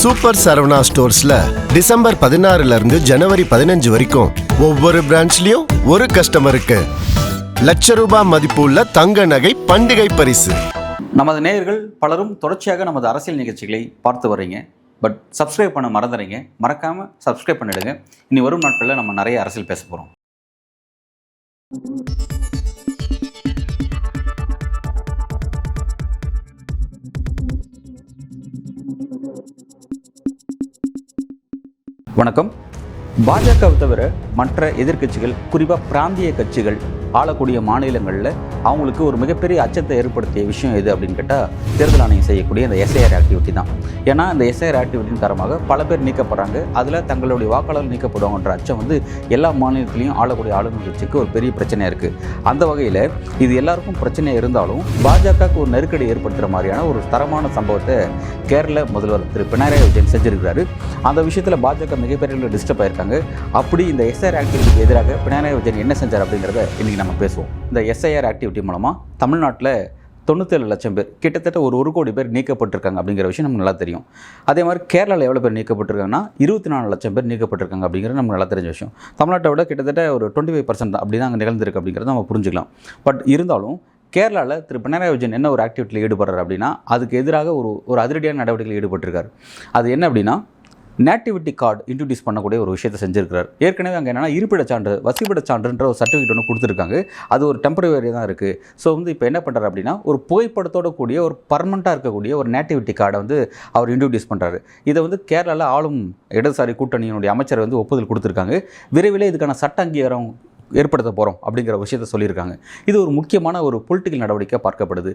Super Saravana ஸ்டோர்ஸ்ல December 16 இருந்து ஜனவரி 15 வரைக்கும் ஒவ்வொரு பிரான்ச்லயும் ஒரு கஸ்டமருக்கு ₹1,00,000 மதிப்புள்ள தங்க நகை பண்டிகை பரிசு. நமது நேயர்கள் பலரும் தொடர்ச்சியாக நமது அரசியல் நிகழ்ச்சிகளை பார்த்து வர்றீங்க. பட் சப்ஸ்கிரைப் பண்ண மறந்துறீங்க. மறக்காம சப்ஸ்கிரைப் பண்ணிடுங்க. இனி வரும் நாட்களில் நம்ம நிறைய அரசியல் பேச போகிறோம். வணக்கம். பாஜகவை தவிர மற்ற எதிர்க்கட்சிகள், குறிப்பாக பிராந்திய கட்சிகள் ஆளக்கூடிய மாநிலங்களில் அவங்களுக்கு ஒரு மிகப்பெரிய அச்சத்தை ஏற்படுத்திய விஷயம் எது அப்படின்னு கேட்டால் தேர்தல் ஆணையம் செய்யக்கூடிய இந்த எஸ்ஐஆர் ஆக்டிவிட்டி தான். ஏன்னா இந்த எஸ்ஐஆர் ஆக்டிவிட்டியின் காரணமாக பல பேர் நீக்கப்படுறாங்க. அதில் தங்களுடைய வாக்காளர்கள் நீக்கப்படுவாங்கன்ற அச்சம் எல்லா மாநிலத்திலையும் ஆளக்கூடிய ஆளுநர் கட்சிக்கு ஒரு பெரிய பிரச்சனையாக இருக்குது. அந்த வகையில் இது எல்லாருக்கும் பிரச்சனையாக இருந்தாலும் பாஜகவுக்கு ஒரு நெருக்கடி ஏற்படுத்துகிற மாதிரியான ஒரு தரமான சம்பவத்தை கேரள முதல்வர் திரு பினராயி விஜயன் செஞ்சிருக்கிறாரு. அந்த விஷயத்தில் பாஜக மிகப்பெரிய டிஸ்டர்ப் ஆயிருக்காங்க. அப்படி இந்த எஸ்ஐஆர் ஆக்டிவிட்டிக்கு எதிராக பினராயி விஜயன் என்ன செஞ்சார் அப்படிங்கிறத இன்றைக்கி நம்ம பேசுவோம். இந்த எஸ்ஐஆர் ஆக்டிவிட்டி மூலமாக தமிழ்நாட்டில் 97 லட்சம் பேர், கிட்டத்தட்ட ஒரு 1 கோடி பேர் நீக்கப்பட்டிருக்காங்க அப்படிங்கிற விஷயம் நமக்கு நல்லா தெரியும். அதே மாதிரி கேரளாவில் எவ்வளோ பேர் நீக்கப்பட்டிருக்காங்கன்னா 24 லட்சம் பேர் நீக்கப்பட்டிருக்காங்க அப்படிங்கிறது நமக்கு நல்லா தெரிஞ்ச விஷயம். தமிழ்நாட்டை விட கிட்டத்தட்ட ஒரு 25% அப்படி தான் அங்கே நிகழ்ந்திருக்கு அப்படிங்கிறத நம்ம புரிஞ்சுக்கலாம். பட் இருந்தாலும் கேரளாவில் திரு பினராயி விஜயன் என்ன ஒரு ஆக்டிவிட்டியில் ஈடுபடுறாரு அப்படின்னா அதுக்கு எதிராக ஒரு அதிரடியான நடவடிக்கையில் ஈடுபட்டிருக்காரு. அது என்ன அப்படின்னா நேட்டிவிட்டி கார்டு இன்ட்ரடியூஸ் பண்ணக்கூடிய ஒரு விஷயத்தை செஞ்சுருக்கிறார். ஏற்கனவே அங்கே என்னென்னா இருப்பிடச் சான்று, வசிப்பிடச் சான்றுன்ற ஒரு சர்டிஃபிகேட் ஒன்று கொடுத்துருக்காங்க. அது ஒரு டெம்பரவரி தான் இருக்குது. ஸோ இப்போ என்ன பண்ணுறாரு அப்படின்னா ஒரு புகைப்படத்தோட கூடிய ஒரு பர்மனெண்ட்டாக இருக்கக்கூடிய ஒரு நேட்டிவிட்டி கார்டை அவர் இன்ட்ரடியூஸ் பண்ணுறாரு. இதை கேரளாவில் ஆளும் இடதுசாரி கூட்டணியினுடைய அமைச்சர் ஒப்புதல் கொடுத்துருக்காங்க. விரைவில் இதுக்கான சட்ட அங்கீகாரம் ஏற்படுத்த போகிறோம் அப்படிங்கிற விஷயத்தை சொல்லியிருக்காங்க. இது ஒரு முக்கியமான ஒரு பொலிட்டிக்கல் நடவடிக்கை பார்க்கப்படுது.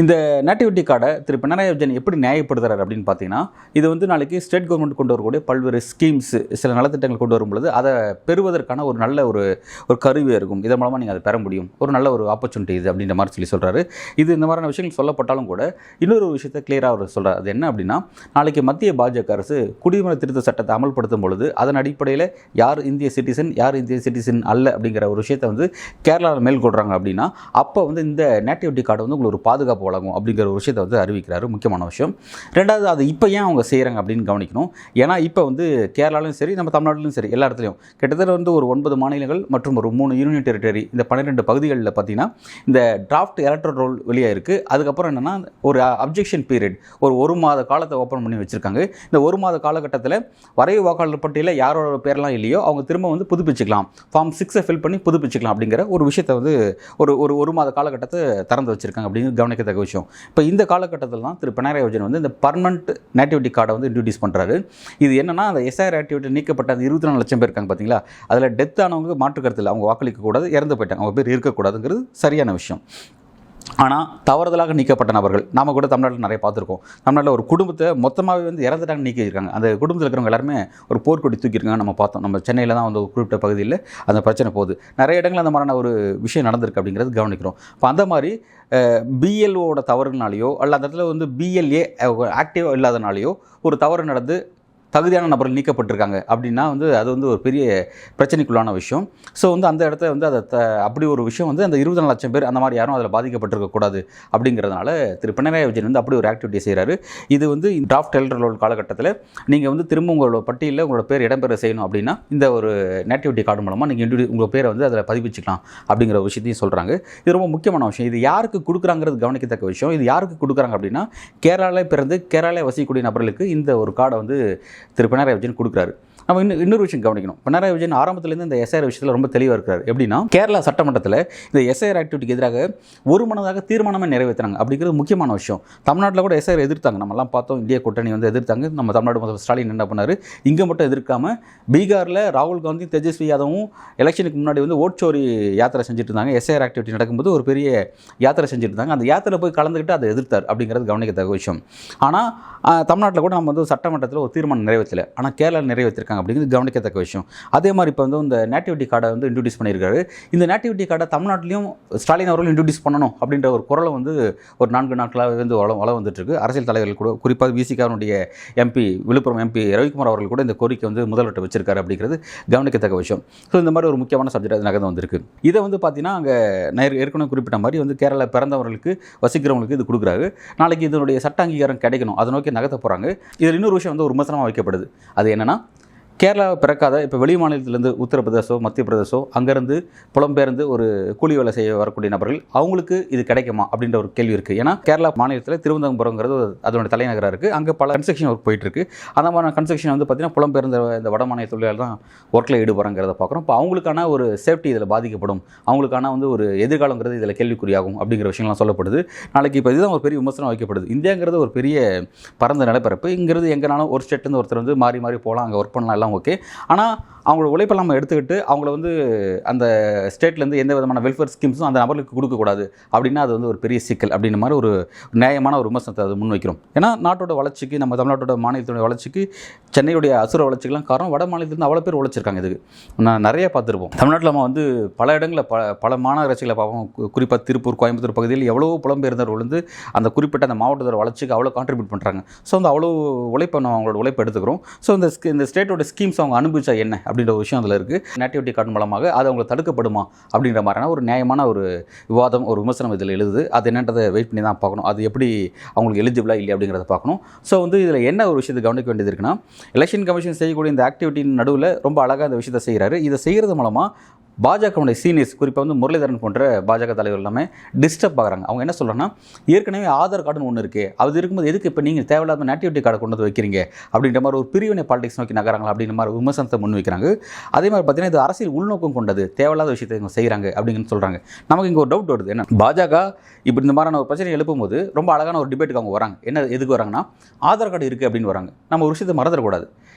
இந்த நேட்டிவிட்டி கார்டை திரு பினராயி விஜயன் எப்படி நியாயப்படுத்துறாரு அப்படின்னு பார்த்தீங்கன்னா இது நாளைக்கு ஸ்டேட் கவர்மெண்ட் கொண்டு வரக்கூடிய பல்வேறு ஸ்கீம்ஸ், சில நலத்திட்டங்கள் கொண்டு வரும்பொழுது அதை பெறுவதற்கான ஒரு நல்ல ஒரு கருவியாக இருக்கும். இதன் மூலமாக நீங்கள் அதை பெற முடியும், ஒரு நல்ல ஒரு ஆப்பர்ச்சுனிட்டி இது அப்படின்ற மாதிரி சொல்கிறாரு. இது இந்த மாதிரியான விஷயங்கள் சொல்லப்பட்டாலும் கூட இன்னொரு விஷயத்தை கிளியராக அவர் சொல்கிறார். அது என்ன அப்படின்னா நாளைக்கு மத்திய பாஜக அரசு குடியுரிமை திருத்த சட்டத்தை அமல்படுத்தும் பொழுது அதன் அடிப்படையில் யார் இந்திய சிட்டிசன், யார் இந்திய சிட்டிசன் அல்ல அப்படிங்கிற ஒரு விஷயத்தை கேரளாவில் மேற்கொள்கிறாங்க அப்படின்னா அப்போ இந்த நேட்டிவிட்டி கார்டு உங்களுக்கு ஒரு பாதுகாப்பு வழங்கும் அப்படிங்கிற ஒரு விஷயத்தை அறிவிக்கிறாரு. முக்கியமான விஷயம். ரெண்டாவது, அது இப்போ ஏன் அவங்க செய்கிறாங்க அப்படின்னு கவனிக்கணும். ஏன்னா இப்போ கேரளாலையும் சரி, நம்ம தமிழ்நாட்டிலும் சரி, எல்லா இடத்துலையும் கிட்டத்தட்ட ஒரு 9 மாநிலங்கள் மற்றும் ஒரு 3 யூனியன் டெரிட்டரி, இந்த 12 பகுதிகளில் பார்த்தீங்கன்னா இந்த டிராஃப்ட் எலக்ட்ரல் ரோல் வெளியாக இருக்குது. அதுக்கப்புறம் என்னென்னா ஒரு அப்ஜெக்ஷன் பீரியட், ஒரு மாத காலத்தை ஓப்பன் பண்ணி வச்சுருக்காங்க. இந்த 1 மாத காலகட்டத்தில் வரைவு வாக்காளர் பட்டியலில் யாரோட பேரெல்லாம் இல்லையோ அவங்க திரும்ப புதுப்பிச்சுக்கலாம், ஃபார்ம் 6 ஃபில் பண்ணி புதுப்பிச்சுக்கலாம் அப்படிங்கிற ஒரு விஷயத்தை ஒரு மாத காலகட்டத்தை திறந்து வச்சிருக்காங்க அப்படின்னு கவனிக்கத்தக்க விஷயம். இப்போ இந்த காலகட்டத்தில் தான் திரு பினராயி விஜயன் இந்த பர்மனெண்ட் நேட்டிவிட்டி கார்டை இன்ட்ரடியூஸ் பண்ணுறாரு. இது என்னன்னா அந்த எஸ்ஐஆர் ஆக்டிவிட்டி நீக்கப்பட்ட 24 லட்சம் பேர் இருக்காங்க பார்த்தீங்களா, அதில் டெத் ஆனவங்க மாற்று கருத்தில் அவங்க வாக்களிக்கக்கூடாது, இறந்து போயிட்டாங்க, அவங்க பேர் இருக்கக்கூடாதுங்கிறது சரியான விஷயம். ஆனால் தவறுதலாக நீக்கப்பட்ட நபர்கள் நாம் கூட தமிழ்நாட்டில் நிறைய பார்த்துருக்கோம். தமிழ்நாட்டில் ஒரு குடும்பத்தை மொத்தமாகவே இறந்துட்டாங்க நீக்கியிருக்காங்க. அந்த குடும்பத்தில் இருக்கிறவங்க எல்லாருமே ஒரு போர்க்கொடி தூக்கியிருக்காங்க. நம்ம பார்த்தோம், நம்ம சென்னையில் தான் ஒரு குறிப்பிட்ட பகுதியில் அந்த பிரச்சனை போகுது. நிறைய இடங்கள் அந்த மாதிரியான ஒரு விஷயம் நடந்திருக்கு அப்படிங்கிறது கவனிக்கிறோம். இப்போ அந்த மாதிரி பிஎல்ஓட தவறுனாலேயோ அல்ல அந்த இடத்துல பிஎல்ஏ ஆக்டிவாக இல்லாதனாலேயோ ஒரு தவறு நடந்து தகுதியான நபர்கள் நீக்கப்பட்டிருக்காங்க அப்படின்னா அது ஒரு பெரிய பிரச்சனைக்குள்ளான விஷயம். ஸோ அந்த இடத்த அதை அப்படி ஒரு விஷயம் அந்த 24 லட்சம் பேர் அந்த மாதிரி யாரும் அதில் பாதிக்கப்பட்டிருக்கக்கூடாது அப்படிங்கிறதுனால திரு பினராயி விஜயன் அப்படி ஒரு ஆக்டிவிட்டி செய்கிறாரு. இது டிராஃப்ட் எலக்ட்ரல் காலகட்டத்தில் நீங்கள் திரும்ப உங்களோட பட்டியலில் உங்களோட பேர் இடம்பெற செய்யணும் அப்படின்னா இந்த ஒரு நேட்டிவிட்டி கார்டு மூலமாக நீங்கள் உங்கள் பேரை அதில் பதிவிச்சுக்கலாம் அப்படிங்கிற ஒரு விஷயத்தையும் சொல்கிறாங்க. இது ரொம்ப முக்கியமான விஷயம். இது யாருக்கு கொடுக்குறாங்கிறது கவனிக்கத்தக்க விஷயம். இது யாருக்கு கொடுக்குறாங்க அப்படின்னா கேரளாவில் பிறந்து கேரளாவில் வசிக்கக்கூடிய நபர்களுக்கு இந்த ஒரு கார்டை திரு பினராயி விஜயன் கொடுக்குறாரு. நம்ம இன்னொரு விஷயம் கவனிக்கணும். பினராயி விஜயன் ஆரம்பத்திலேருந்து இந்த எஸ்ஐஆர் விஷயத்தில் ரொம்ப தெளிவாக இருக்கிறார். எப்படின்னா கேரளா சட்டமன்றத்தில் இந்த எஸ்ஐஆர் ஆக்டிவிட்டிக்கு எதிராக ஒரு மனதாக தீர்மானமே நிறைவேற்றினாங்க அப்படிங்கிறது முக்கியமான விஷயம். தமிழ்நாட்டில் கூட எஸ்ஐஆர் எதிர்த்தாங்க, நம்மலாம் பார்த்தோம். இந்திய கூட்டணி எதிர்த்தாங்க. நம்ம தமிழ்நாடு முதல்வர் ஸ்டாலின் என்ன பண்ணார், இங்கே மட்டும் எதிர்க்காமல் பீகாரில் ராகுல் காந்தி, தேஜஸ்வி யாதவும் எலெக்ஷனுக்கு முன்னாடி ஓட்சோரி யாத்திரை செஞ்சுட்டு இருந்தாங்க. எஸ்ஐஆர் ஆக்டிவிட்டி நடக்கும்போது ஒரு பெரிய யாத்திரை செஞ்சுட்டு இருந்தாங்க. அந்த யாத்திரை போய் கலந்துக்கிட்டு அதை எதிர்த்தார் அப்படிங்கிறது கவனிக்கத்தக்க விஷயம். ஆனால் தமிழ்நாட்டில் கூட நம்ம சட்டமன்றத்தில் ஒரு தீர்மானம் நிறைவேற்றலை. ஆனால் கேரளாவில் நிறைவேற்றிருக்காங்க. இருக்காங்க அப்படிங்கிறது கவனிக்கத்தக்க விஷயம். அதே மாதிரி இப்போ வந்து இந்த நேட்டிவிட்டி கார்டை வந்து இன்ட்ரடியூஸ் பண்ணியிருக்காரு. இந்த நேட்டிவிட்டி கார்டை தமிழ்நாட்டிலையும் ஸ்டாலின் அவர்கள் இன்ட்ரடியூஸ் பண்ணணும் அப்படின்ற ஒரு குரலை வந்து ஒரு 4 நாட்களாக வந்து வள வந்துட்டு இருக்கு. அரசியல் தலைவர்கள் கூட, குறிப்பாக விசிகாவுடைய எம்பி, விழுப்புரம் எம்பி ரவிக்குமார் அவர்கள் கூட இந்த கோரிக்கை வந்து முதல்வர்கிட்ட வச்சிருக்காரு அப்படிங்கிறது கவனிக்கத்தக்க விஷயம். ஸோ இந்த மாதிரி ஒரு முக்கியமான சப்ஜெக்ட் அது நகர்ந்து வந்திருக்கு. இதை வந்து பார்த்தீங்கன்னா அங்கே ஏற்கனவே குறிப்பிட்ட மாதிரி வந்து கேரளா பிறந்தவர்களுக்கு, வசிக்கிறவங்களுக்கு இது கொடுக்குறாரு. நாளைக்கு இதனுடைய சட்ட அங்கீகாரம் கிடைக்கணும், அதை நோக்கி நகர்த்த போகிறாங்க. இதில் இன்னொரு விஷயம் வந்து ஒரு விமர்சனமாக வைக்கப்படுது. அது என்னன்னா, கேரளாவை பிறக்காத இப்போ வெளி மாநிலத்திலேருந்து உத்தரப்பிரதேசோ, மத்திய பிரதேசோ அங்கேருந்து புலம்பெயர்ந்து ஒரு கூலி வேலை செய்ய வரக்கூடிய நபர்கள் அவங்களுக்கு இது கிடைக்குமா அப்படின்ற ஒரு கேள்வி இருக்குது. ஏன்னா கேரளா மாநிலத்தில் திருவனந்தபுரங்கிறது அதனுடைய தலைநகராக இருக்குது. அங்கே பல கன்ஸ்ட்ரக்ஷன் ஒர்க் போயிட்டுருக்கு. அந்த மாதிரி கன்ஸ்ட்ரக்ஷன் வந்து பார்த்திங்கன்னா புலம்பெயர்ந்த இந்த வட மாநில தொழிலாளர் தான் ஒர்க்கில் ஈடுபடுறங்கிறத பார்க்குறோம். இப்போ அவங்களுக்கான ஒரு சேஃப்டி இதில் பாதிக்கப்படும், அவங்களுக்கான வந்து ஒரு எதிர்காலங்கிறது இதில் கேள்விக்குறியாகும் அப்படிங்கிற விஷயங்கள்லாம் சொல்லப்படுது. நாளைக்கு இப்போ இதுதான் ஒரு பெரிய விமர்சனம் வைக்கப்படுது. இந்தியாங்கிறது ஒரு பெரிய பரந்த நிலப்பரப்பு. இங்கிறது எங்கேனாலும் ஒரு ஸ்டேட்லேருந்து ஒருத்தர் வந்து மாறி மாறி போகலாம், அங்கே ஒர்க் பண்ணலாம், ஓகே. ஆனால் அவங்களோட உழைப்பெல்லாம் நம்ம எடுத்துக்கிட்டு அவங்கள வந்து அந்த ஸ்டேட்லேருந்து எந்த விதமான வெல்ஃபேர் ஸ்கீம்ஸும் அந்த நபர்களுக்கு கொடுக்கக்கூடாது அப்படின்னா அது வந்து ஒரு பெரிய சிக்கல் அப்படின்ற மாதிரி ஒரு நியாயமான ஒரு விமர்சனத்தை அது முன்வைக்கிறோம். ஏன்னா நாட்டோட வளர்ச்சிக்கு, நம்ம தமிழ்நாட்டோட மாநிலத்தோட வளர்ச்சிக்கு, சென்னையுடைய அசுர வளர்ச்சிக்கெல்லாம் காரணம் வட மாநிலத்திலேருந்து அவ்வளோ பேர் உழைச்சிருக்காங்க. இதுக்கு நான் நிறைய பார்த்துருப்போம். தமிழ்நாட்டில் நம்ம வந்து பல இடங்களில் பல மாநகராட்சிகளை பார்ப்போம். குறிப்பாக திருப்பூர், கோயம்புத்தூர் பகுதியில் எவ்வளோ புலம்பெயர்ந்தவர்கள் வந்து அந்த குறிப்பிட்ட அந்த மாவட்டத்தோட வளர்ச்சிக்கு அவ்வளோ கான்ட்ரிபியூட் பண்ணுறாங்க. ஸோ வந்து அவ்வளோ உழைப்பை நம்ம அவங்களோட உழைப்பை எடுத்துக்கிறோம். ஸோ இந்த ஸ்டேட்டோட ஸ்கீம்ஸ் அவங்க அனுபவிச்சா என்ன அப்படின்ற ஒரு விஷயம் அதில் இருக்குது. நேட்டிவிட்டி கார்டு மூலமாக அது அவங்களை தடுக்கப்படுமா அப்படின்ற மாதிரியான ஒரு நியாயமான ஒரு விவாதம், ஒரு விமர்சனம் இதில் எழுதுது. அது என்னன்றதை வெயிட் பண்ணி தான் பார்க்கணும். அது எப்படி அவங்களுக்கு எலிஜிபிளாக இல்லை அப்படிங்கிறத பார்க்கணும். ஸோ வந்து இதில் என்ன ஒரு விஷயத்தை கவனிக்க வேண்டியது இருக்குன்னா, எலெக்ஷன் கமிஷன் செய்யக்கூடிய இந்த ஆக்டிவிட்டியின் நடுவில் ரொம்ப அழகாக இந்த விஷயத்தை செய்கிறாரு. இதை செய்கிறது மூலமாக பாஜகவுடைய சீனியர்ஸ், குறிப்பாக வந்து முரளிதரன் போன்ற பாஜக தலைவர் எல்லாமே டிஸ்டர்ப் ஆகிறாங்க. அவங்க என்ன சொல்கிறாங்கன்னா, ஏற்கனவே ஆதார் கார்டுன்னு ஒன்று இருக்குது, அது இருக்கும்போது எதுக்கு இப்போ நீங்கள் தேவையில்லாத நேட்டிவிட்டி கார்டை கொண்டு வந்து வைக்கிறீங்க அப்படின்ற மாதிரி ஒரு பிரிவினை பாலிடிக்ஸ் நோக்கி நகராங்களா அப்படின்ற மாதிரி விமர்சனத்தை முன் வைக்கிறாங்க. அதே மாதிரி பார்த்தீங்கன்னா இது அரசியல் உள்நோக்கம் கொண்டது, தேவையில்லாத விஷயத்தை இவங்க செய்கிறாங்க அப்படின்னு சொல்கிறாங்க. நமக்கு இங்கே ஒரு டவுட் வருது. என்ன, பாஜக இப்படி இந்த மாதிரியான ஒரு பிரச்சனை எழுப்பும்போது ரொம்ப அழகான ஒரு டிபேட்டுக்கு அவங்க வராங்க. என்ன எதுக்கு வராங்கன்னா, ஆதார் கார்டு இருக்குது அப்படின்னு வராங்க. நம்ம ஒரு விஷயத்தை மறந்துடக்கூடாது.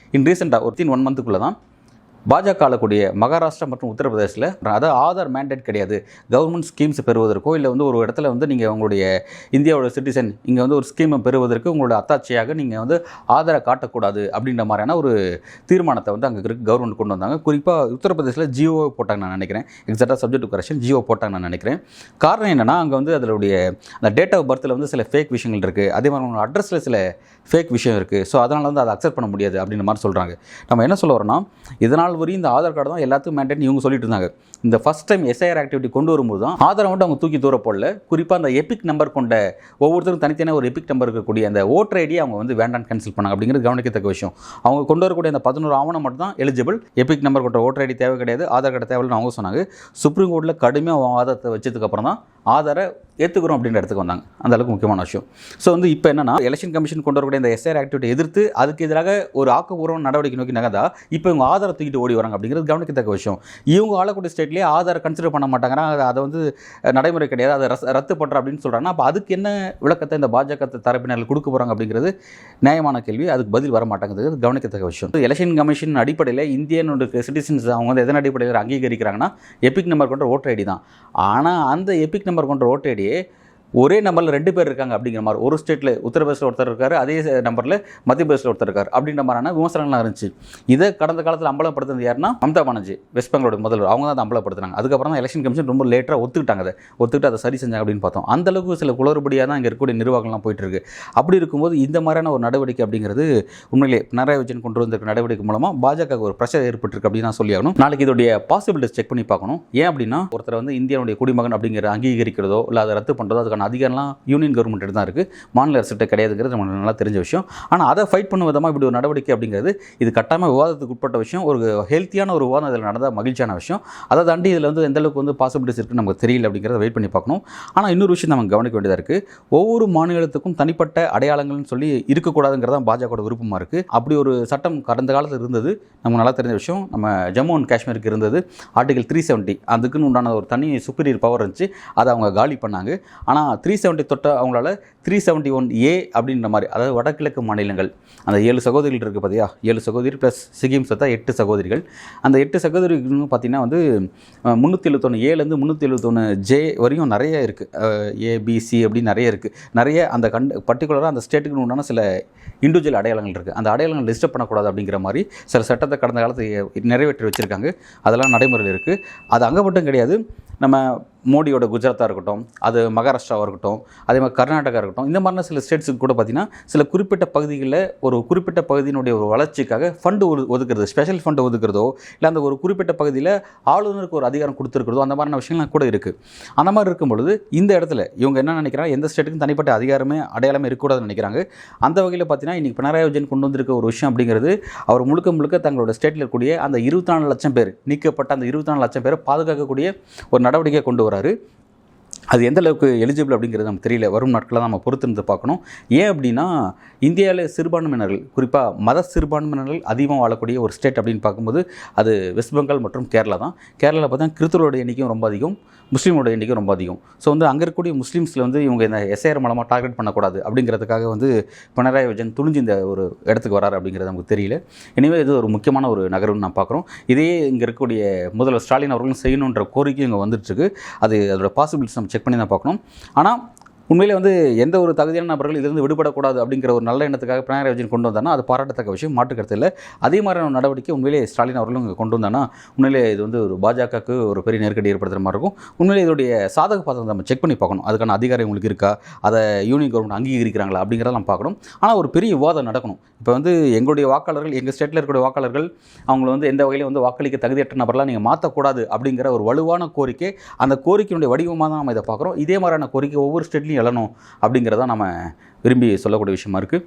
ரீசெண்டாக ஒரு 1 மந்த்துக்குள்ளே தான் பாஜக ஆளக்கூடிய மகாராஷ்டிரா மற்றும் உத்தரப்பிரதேசில் அதாவது ஆதார் மேண்டேட் கிடையாது. கவர்மெண்ட் ஸ்கீம்ஸ் பெறுவதற்கோ இல்லை வந்து ஒரு இடத்துல வந்து நீங்கள் உங்களுடைய இந்தியாவோட சிட்டிசன் இங்கே வந்து ஒரு ஸ்கீமை பெறுவதற்கு உங்களோட அத்தாட்சியாக நீங்கள் வந்து ஆதாரை காட்டக்கூடாது அப்படின்ற மாதிரியான ஒரு தீர்மானத்தை வந்து அங்கே கவர்மெண்ட் கொண்டு வந்தாங்க. குறிப்பாக உத்தரப்பிரதேசில் ஜியோ போட்டாங்க நான் நினைக்கிறேன். எக்ஸாக்டாக சப்ஜெக்ட் டு கரெக்ஷன் ஜியோ போட்டாங்க நான் நினைக்கிறேன். காரணம் என்னென்னா, அங்கே வந்து அதனுடைய அந்த டேட் ஆஃப் பர்த்தில் வந்து சில ஃபேக் விஷயங்கள் இருக்குது. அதே மாதிரி உங்களோட அட்ரஸில் சில ஃபேக் விஷயம் இருக்குது. ஸோ அதனால் வந்து அதை அக்செப்ட் பண்ண முடியாது அப்படின்ற மாதிரி சொல்கிறாங்க. நம்ம என்ன சொல்ல வரோம்னா, இதனால் வரையும் இந்த ஆதார் கார்டு தான் எல்லாத்துக்கும் மேண்டேட் இவங்க சொல்லிட்டு இருந்தாங்க. இந்த ஃபர்ஸ்ட் டைம் எஸ்ஐஆர் ஆக்டிவிட்டி கொண்டு வரும்போது தான் ஆதாரை மட்டும் அவங்க தூக்கி தூர போடல. குறிப்பாக அந்த எபிக் நம்பர் கொண்ட ஒவ்வொருத்தரும் தனித்தனியாக ஒரு எபிக் நம்பர் இருக்கக்கூடிய அந்த ஓட்டர் ஐடியை அவங்க வந்து வேண்டாம் கேன்சல் பண்ணாங்க அப்படிங்கிறது கவனிக்கத்தக்க விஷயம். அவங்க கொண்டு வரக்கூடிய அந்த 11 ஆவணம் மட்டும் தான் எலிஜிபிள். எபிக் நம்பர் கொண்ட ஓட்டர் ஐடி தேவை கிடையாது, ஆதார் கார்டு தேவைன்னு அவங்க சொன்னாங்க. சுப்ரீம் கோர்ட்டில் கடுமையாக வாதத்தை வச்சதுக்கப்புறம் தான் ஆதாரை ஏற்றுக்கிறோம் அப்படின்ற இடத்துக்கு வந்தாங்க. அந்த அளவுக்கு முக்கியமான விஷயம். ஸோ வந்து இப்போ என்னன்னா, எலெக்ஷன் கமிஷன் கொண்டு வரக்கூடிய இந்த எஸ்ஐஆர் ஆக்டிவிட்டி எதிர்த்து அதுக்கு எதிராக ஒரு ஆக்கப்பூர்வ நடவடிக்கை நோக்கி நகர்ந்தா இப்போ இவங்க ஆதாரை தூக்கிட்டு ஓடி வராங்க அப்படிங்கிறது கவனிக்கத்தக்க விஷயம். இவங்க ஆளக்கூடிய ஸ்டேட்லேயே ஆதாரை கன்சிடர் பண்ண மாட்டாங்கிறாங்க, அதை வந்து நடைமுறை கிடையாது, அதை ரத்து பண்ணுற அப்படின்னு சொல்கிறாங்கன்னா, அப்போ அதுக்கு என்ன விளக்கத்தை இந்த பாஜக தரப்பினர்கள் கொடுக்க போகிறாங்க அப்படிங்கிறது நியாயமான கேள்வி. அதுக்கு பதில் வர மாட்டாங்கிறது கவனிக்கத்தக்க விஷயம். எலெக்ஷன் கமிஷன் அடிப்படையில் இந்தியனுடைய சிட்டிசன்ஸ் அவங்க வந்து எதன் அடிப்படையில் அங்கீகரிக்கிறாங்கன்னா, எபிக் நம்பர் கொண்ட ஓட்டர் ஐடி தான். ஆனால் அந்த எபிக் நம்பர் கொண்ட ஓட்டர் ஐடியே ஒரே நம்பரில் 2 பேர் இருக்காங்க அப்படிங்கிற மாதிரி, ஒரு ஸ்டேட்டில் உத்தரப்பிரதேசில் ஒருத்தர் இருக்கார், அதே நம்பரில் மத்திய பிரதேசில் ஒருத்தர் இருக்கார் அப்படின்ற மாதிரியான விமர்சனங்கள்லாம் இருந்துச்சு. இதை கடந்த காலத்தில் அம்பலப்படுத்துறது யாருன்னா மம்தா பானர்ஜி, வெஸ்ட் பெங்காலோட முதல்வர், அவங்க தான் அதை அம்பலப்படுத்துனாங்க. அதுக்கப்புறம் தான் எலெக்ஷன் கமிஷன் ரொம்ப லேட்டாக ஒத்துக்கிட்டு அதை சரி செஞ்சாங்க அப்படின்னு பார்த்தோம். அந்தளவுக்கு சில குளறுபடியாக தான் இங்கே இருக்கக்கூடிய நிர்வாகம்லாம் போயிட்டு இருக்கு. அப்படி இருக்கும்போது இந்த மாதிரியான ஒரு நடவடிக்கை அப்படிங்கிறது உண்மையிலே பினராயி விஜயன் கொண்டு வந்திருக்க நடவடிக்கை மூலமாக பாஜக ஒரு பிரஷர் ஏற்பட்டிருக்கு அப்படின்னு நான் சொல்லி ஆகணும். நாளைக்கு இதோடைய பாசிபிலிட்டிஸ் செக் பண்ணி பார்க்கணும். ஏன் அப்படின்னா, ஒருத்தர் வந்து இந்தியாவுடைய குடிமகன் அப்படிங்கிற அங்கீகரிக்கிறதோ இல்லை அதை ரத்து பண்ணுறதோ அதுக்கான அதிகாரம்லாம் யூனியன் கவர்மெண்ட் தான் இருக்குது, மாநில அரசுகிட்ட கிடையாதுங்கிறது நமக்கு நல்லா தெரிஞ்ச விஷயம். ஆனால் அதை ஃபைட் பண்ணும் விதமாக இப்படி ஒரு நடவடிக்கை அப்படிங்கிறது இது கட்டாயமாக விவாதத்துக்கு உட்பட்ட விஷயம். ஒரு ஹெல்த்தியான ஒரு விவாதம் இதில் நடந்தால் மகிழ்ச்சியான விஷயம். அதை தாண்டி இதில் வந்து எந்தளவுக்கு வந்து பாசிபிலிட்டிஸ் இருக்குன்னு நமக்கு தெரியல அப்படிங்கிறத வெயிட் பண்ணி பார்க்கணும். ஆனால் இன்னொரு விஷயம் நம்ம கவனிக்க வேண்டியதாக இருக்குது. ஒவ்வொரு மாநிலத்துக்கும் தனிப்பட்ட அடையாளங்கள்னு சொல்லி இருக்கக்கூடாதுங்கிறதான் பாஜகவோட விருப்பமாக இருக்குது. அப்படி ஒரு சட்டம் கடந்த காலத்தில் இருந்தது, நமக்கு நல்லா தெரிஞ்ச விஷயம். நம்ம ஜம்மு அண்ட் காஷ்மீருக்கு இருந்தது ஆர்டிகல் 370, அதுக்குன்னு உண்டான ஒரு தனி சுப்பீரியர் பவர் இருந்துச்சு, அதை அவங்க காலி பண்ணாங்க. ஆனால் 370 தொட்ட அவங்களால 371A அப்படின்ற மாதிரி, அதாவது வடகிழக்கு மாநிலங்கள் அந்த 7 சகோதரிகள் இருக்குது பார்த்தியா, 7 சகோதரி ப்ளஸ் சிக்கிம் சேர்த்தா 8 சகோதரிகள். அந்த 8 சகோதரிகள் பார்த்திங்கன்னா வந்து 371 ஏலேருந்து 371 வரையும் நிறைய இருக்குது, ABC அப்படின்னு நிறைய இருக்குது. நிறைய அந்த பர்டிகுலராக அந்த ஸ்டேட்டுக்கு உண்டான சில இண்டிவிஜுவல் அடையாளங்கள் இருக்குது. அந்த அடையாளங்கள் டிஸ்டர்ப் பண்ணக்கூடாது அப்படிங்கிற மாதிரி சில சட்டத்தை கடந்த காலத்தை நிறைவேற்றி வச்சுருக்காங்க. அதெல்லாம் நடைமுறையில் இருக்குது. அது அங்கே மட்டும் கிடையாது, நம்ம மோடியோட குஜராத்தாக இருக்கட்டும், அது மகாராஷ்டிராவாக இருக்கட்டும், அதே மாதிரி கர்நாடகா இருக்கட்டும், இந்த மாதிரியான சில ஸ்டேட்ஸுக்கு கூட பார்த்திங்கன்னா சில குறிப்பிட்ட பகுதிகளில் ஒரு குறிப்பிட்ட பகுதியினுடைய ஒரு வளர்ச்சிக்காக ஃபண்டு ஒதுக்குறது, ஸ்பெஷல் ஃபண்டு ஒதுக்குறதோ, இல்லை அந்த ஒரு குறிப்பிட்ட பகுதியில் ஆளுநருக்கு ஒரு அதிகாரம் கொடுத்துருக்கிறதோ, அந்த மாதிரியான விஷயங்கள்லாம் கூட இருக்குது. அந்த மாதிரி இருக்கும் பொழுது இந்த இடத்துல இவங்க என்ன நினைக்கிறாங்க, எந்த ஸ்டேட்டுக்கும் தனிப்பட்ட அடையாளமே இருக்கக்கூடாதுன்னு நினைக்கிறாங்க. அந்த வகையில் பார்த்தீங்கன்னா இன்றைக்கி பினராயி விஜயன் கொண்டு வந்திருக்க ஒரு விஷயம் அப்படிங்கிறது, அவர் முழுக்க தங்களோட ஸ்டேட்டில் இருக்கக்கூடிய அந்த 24 லட்சம் பேர் நீக்கப்பட்ட அந்த 24 லட்சம் பேரை பாதுகாக்கக்கூடிய ஒரு நடவடிக்கை கொண்டு வராரு. அது எந்த அளவுக்கு எலிஜிபிள் அப்படிங்கிறது நமக்கு தெரியல. வரும் நாட்களில் நம்ம பொறுத்திருந்து பார்க்கணும். ஏன் அப்படின்னா, இந்தியாவில் சிறுபான்மையினர்கள், குறிப்பாக மத சிறுபான்மையினர்கள் அதிகமாக வாழக்கூடிய ஒரு ஸ்டேட் அப்படின்னு பார்க்கும்போது அது வெஸ்ட் பெங்கால் மற்றும் கேரளா தான். கேரளாவில் பார்த்தா கிறிஸ்தவரோட எண்ணிக்கையும் ரொம்ப அதிகம், முஸ்லீமோட எண்ணிக்கையும் ரொம்ப அதிகம். ஸோ வந்து அங்கே இருக்கக்கூடிய முஸ்லீம்ஸில் வந்து இவங்க இந்த எஸ்ஐஆர் மூலமாக டார்கெட் பண்ணக்கூடாது அப்படிங்கிறதுக்காக வந்து பினராயி விஜயன் துணிஞ்சு இந்த ஒரு இடத்துக்கு வராரு அப்படிங்கிறது நமக்கு தெரியல. எனவே இது ஒரு முக்கியமான ஒரு நகர்வுன்னு நான் பார்க்குறோம். இதையே இங்கே இருக்கக்கூடிய முதல்வர் ஸ்டாலின் அவர்களும் செய்யணுன்ற கோரிக்கை இங்கே வந்துட்டுருக்கு. அதோட பாசிபிலிட்டிஸ் நம்ம செக் பண்ணி தான் பார்க்கணும். ஆனால் உண்மையிலே வந்து எந்த ஒரு தகுதியான நபர்கள் இதிலிருந்து விடுபடக்கூடாது அப்படிங்கிற ஒரு நல்ல எண்ணத்துக்காக பினராயி விஜயன் கொண்டு வந்தானா அது பாராட்டத்தக்க விஷயம், மாற்றுக்கருத்து இல்லை. அதே மாதிரியான நடவடிக்கை உண்மையிலே ஸ்டாலின் அவர்களும் இங்கே கொண்டு வந்தானா உண்மையிலே இது வந்து ஒரு பாஜகவுக்கு ஒரு பெரிய நெருக்கடி ஏற்படுத்துகிற மாதிரி இருக்கும். உண்மையிலே இதோடைய சாதக பாதத்தை நம்ம செக் பண்ணி பார்க்கணும். அதுக்கான அதிகாரம் உங்களுக்கு இருக்கா, அதை யூனியன் கவர்மெண்ட் அங்கீகரிக்கிறாங்களா அப்படிங்கிறத நம்ம பார்க்கணும். ஆனால் ஒரு பெரிய விவாதம் நடக்கணும். இப்போ வந்து எங்களுடைய வாக்காளர்கள், எங்கள் ஸ்டேட்டில் இருக்கக்கூடிய வாக்காளர்கள், அவங்களை வந்து எந்த வகையிலும் வந்து வாக்களிக்க தகுதியற்ற நபர்லாம் நீங்கள் மாற்றக்கூடாது அப்படிங்கிற ஒரு வலுவான கோரிக்கை, அந்த கோரிக்கையினுடைய வடிவமாக தான் நம்ம இதை பார்க்குறோம். இதே மாதிரியான கோரிக்கை ஒவ்வொரு ஸ்டேட்லையும் எழணும் அப்படிங்கிறத நம்ம விரும்பி சொல்லக்கூடிய விஷயமா இருக்குது.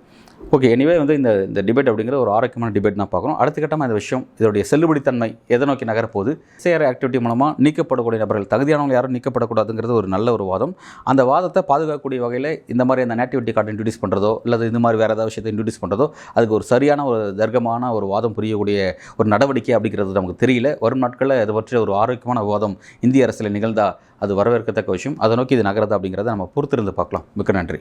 ஓகே, எனிவே வந்து இந்த டிபேட் அப்படிங்கிற ஒரு ஆரோக்கியமான டிபேட் நான் பார்க்குறோம். அடுத்த கட்டமாக இந்த விஷயம், இதோடைய செல்லுபடித்தன்மை எதை நோக்கி நகரப்போகுது, எஸ்ஐஆர் ஆக்டிவிட்டி மூலமாக நீக்கப்படக்கூடிய நபர்கள், தகுதியானவங்க யாரும் நீக்கப்படக்கூடாதுங்கிறது ஒரு நல்ல ஒரு வாதம். அந்த வாதத்தை பாதுகாக்கக்கூடிய வகையில் இந்த மாதிரி அந்த நேட்டிவிட்டி கார்டு இன்ட்ரடியூஸ் பண்ணுறதோ, அல்லது இந்த மாதிரி வேறு ஏதாவது விஷயத்தை இன்ட்ரடியூஸ் பண்ணுறதோ, அதுக்கு ஒரு சரியான ஒரு தர்க்கமான ஒரு வாதம் புரியக்கூடிய ஒரு நடவடிக்கை அப்படிங்கிறது நமக்கு தெரியல. வரும் நாட்களில் அதை பற்றிய ஒரு ஆரோக்கியமான வாதம் இந்திய அரசியல் நிகழ்ந்தா அது வரவேற்கத்தக்க விஷயம். அதை நோக்கி இது நகரதா அப்படிங்கிறத நம்ம பொறுத்திருந்து பார்க்கலாம். மிக்க நன்றி.